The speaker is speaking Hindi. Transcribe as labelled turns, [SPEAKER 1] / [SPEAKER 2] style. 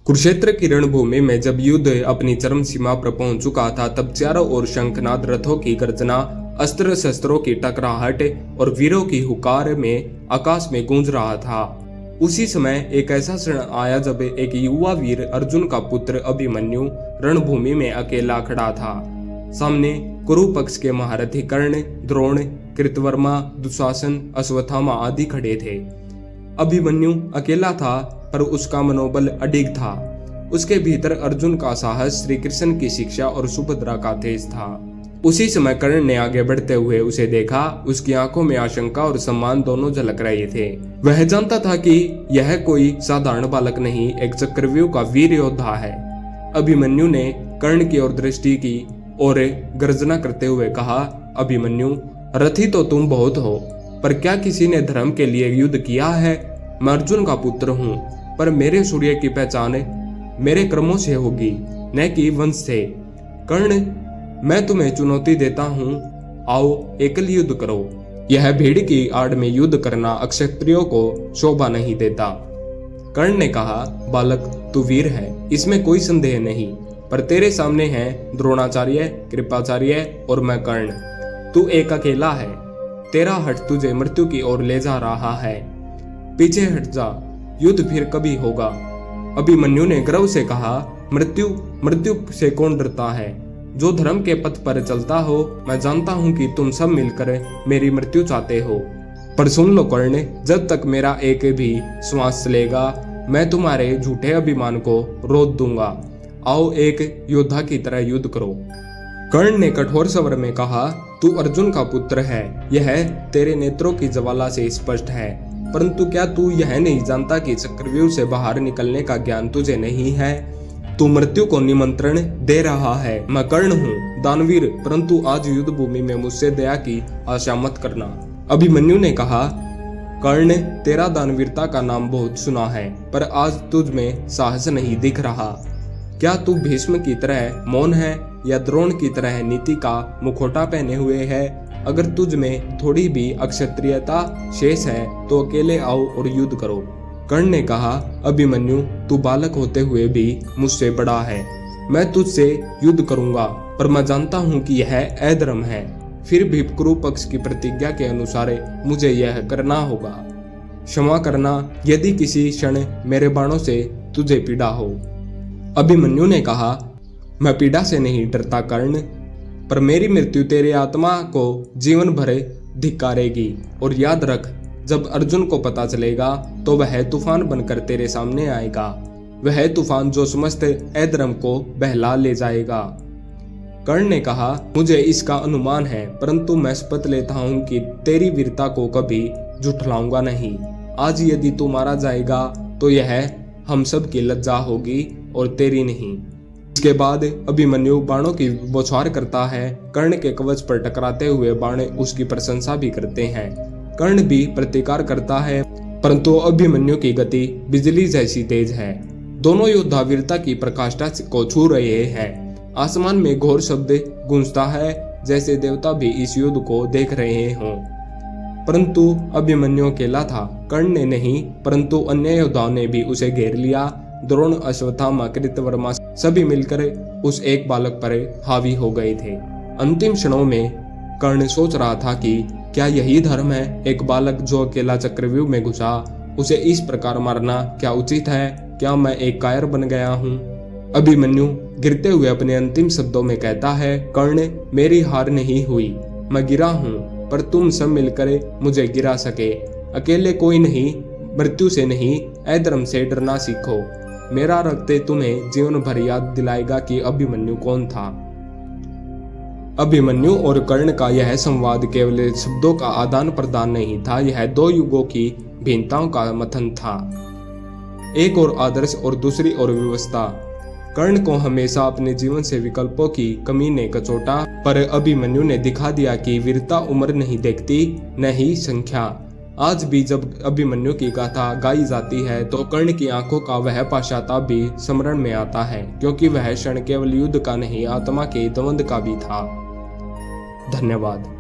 [SPEAKER 1] कुरुक्षेत्र की रणभूमि में जब युद्ध अपनी चरम सीमा पर पहुंच चुका था, तब चारों ओर शंखनाद, रथों की गर्जना, अस्त्र शस्त्रों की टकराहट और वीरों की हुकार में आकाश में गूंज रहा था। उसी समय एक ऐसा क्षण आया जब एक युवा वीर अर्जुन का पुत्र अभिमन्यु रणभूमि में अकेला खड़ा था। सामने कुरु पक्ष के महारथी कर्ण, द्रोण, कृतवर्मा, दुशासन, अश्वत्थामा आदि खड़े थे। अभिमन्यु अकेला था, पर उसका मनोबल अडिग था। उसके भीतर अर्जुन का साहस, श्री कृष्ण की शिक्षा और सुभद्रा का तेज था। उसी समय कर्ण ने आगे बढ़ते हुए उसे देखा। उसकी आंखों में आशंका और सम्मान दोनों झलक रहे थे। वह जानता था कि यह कोई साधारण बालक नहीं, एक चक्रव्यूह का वीर योद्धा है। अभिमन्यु ने कर्ण की ओर दृष्टि की और गर्जना करते हुए कहा, अभिमन्यु, रथी तो तुम बहुत हो, पर क्या किसी ने धर्म के लिए युद्ध किया है? मैं अर्जुन का पुत्र हूँ, पर मेरे सूर्य की पहचान मेरे कर्मों से होगी, न कि वंश से। कर्ण, मैं तुम्हें चुनौती देता हूँ, आओ एकल युद्ध करो। यह भीड़ की आड़ में युद्ध करना अक्षत्रियों को शोभा नहीं देता। कर्ण ने कहा, बालक, तू वीर है, इसमें कोई संदेह नहीं, पर तेरे सामने हैं द्रोणाचार्य, कृपाचार्य और मैं कर्ण। तू एक अकेला है। तेरा हठ तुझे मृत्यु की ओर ले जा रहा है। पीछे हट जा, युद्ध फिर कभी होगा। अभिमन्यु ने गर्व से कहा, मृत्यु से कौन डरता है? जो धर्म के पथ पर चलता हो। मैं जानता हूं कि तुम सब मिलकर मेरी मृत्यु चाहते हो, पर सुन लो कर्ण, जब तक मेरा एक भी श्वास चलेगा, मैं तुम्हारे झूठे अभिमान को रोक दूंगा। आओ एक योद्धा की तरह युद्ध करो। कर्ण ने कठोर स्वर में कहा, तू अर्जुन का पुत्र है, यह तेरे नेत्रों की ज्वाला से स्पष्ट है, परंतु क्या तू यह नहीं जानता कि चक्रव्यूह से बाहर निकलने का ज्ञान तुझे नहीं है? तू मृत्यु को निमंत्रण दे रहा है। मैं कर्ण हूँ, दानवीर, परंतु आज युद्ध भूमि में मुझसे दया की आशा मत करना। अभिमन्यु ने कहा, कर्ण, तेरा दानवीरता का नाम बहुत सुना है, पर आज तुझ में साहस नहीं दिख रहा। क्या तू भीष्म की तरह मौन है, या द्रोण की तरह नीति का मुखौटा पहने हुए है? अगर तुझ में थोड़ी भी अक्षत्रियता शेष है तो अकेले आओ और युद्ध करो। कर्ण ने कहा, अभिमन्यु, तू बालक होते हुए भी मुझसे बड़ा है। मैं तुझसे युद्ध करूंगा, पर मैं जानता हूं कि यह अधर्म है। फिर भी कुरु पक्ष की प्रतिज्ञा के अनुसार मुझे यह करना होगा। क्षमा करना यदि किसी क्षण मेरे बाणों से तुझे पीड़ा हो। अभिमन्यु ने कहा, मैं पीड़ा से नहीं डरता कर्ण, पर मेरी मृत्यु तेरी आत्मा को जीवन भर धिक्कारेगी। और याद रख, जब अर्जुन को पता चलेगा तो वह तूफान बनकर तेरे सामने आएगा, वह तूफान जो समस्त अधर्म को बहला ले जाएगा। कर्ण ने कहा, मुझे इसका अनुमान है, परंतु मैं शपथ लेता हूँ कि तेरी वीरता को कभी झुठलाऊंगा नहीं। आज यदि तू मारा जाएगा तो यह हम सब की लज्जा होगी और तेरी नहीं। इसके बाद अभिमन्यु बाणों की बौछार करता है। कर्ण के कवच पर टकराते हुए बाण उसकी प्रशंसा भी करते हैं। कर्ण भी प्रतिकार करता है, परंतु अभिमन्यु की गति बिजली जैसी तेज है। दोनों योद्धा वीरता की प्रकाष्ठा को छू रहे हैं। आसमान में घोर शब्द गूंजता है, जैसे देवता भी इस युद्ध को देख रहे हों। परंतु अभिमन्यु अकेला था। कर्ण ने नहीं, परंतु अन्य योद्धाओं ने भी उसे घेर लिया। द्रोण, अश्वत्थामा, कृतवर्मा सभी मिलकर उस एक बालक पर हावी हो गए थे। अंतिम क्षणों में कर्ण सोच रहा था कि क्या यही धर्म है? एक बालक जो अकेला चक्रव्यूह में घुसा, उसे इस प्रकार मारना क्या उचित है? क्या मैं एक कायर बन गया हूँ? अभिमन्यु गिरते हुए अपने अंतिम शब्दों में कहता है, कर्ण, मेरी हार नहीं हुई, मैं गिरा हूँ, पर तुम सब मिलकर मुझे गिरा सके। अकेले कोई नहीं, मृत्यु से नहीं, अधर्म से डरना सीखो। मेरा रक्त तुम्हें जीवन भर याद दिलाएगा कि अभिमन्यु कौन था। अभिमन्यु और कर्ण का यह संवाद केवल शब्दों का आदान प्रदान नहीं था, यह दो युगों की भिन्नताओं का मंथन था। एक और आदर्श और दूसरी ओर व्यवस्था। कर्ण को हमेशा अपने जीवन से विकल्पों की कमी ने कचोटा, पर अभिमन्यु ने दिखा दिया कि वीरता उम्र नहीं देखती, न ही संख्या। आज भी जब अभिमन्यु की गाथा गाई जाती है तो कर्ण की आंखों का वह पश्चाताप भी स्मरण में आता है, क्योंकि वह क्षण केवल युद्ध का नहीं, आत्मा के द्वंद का भी था। धन्यवाद।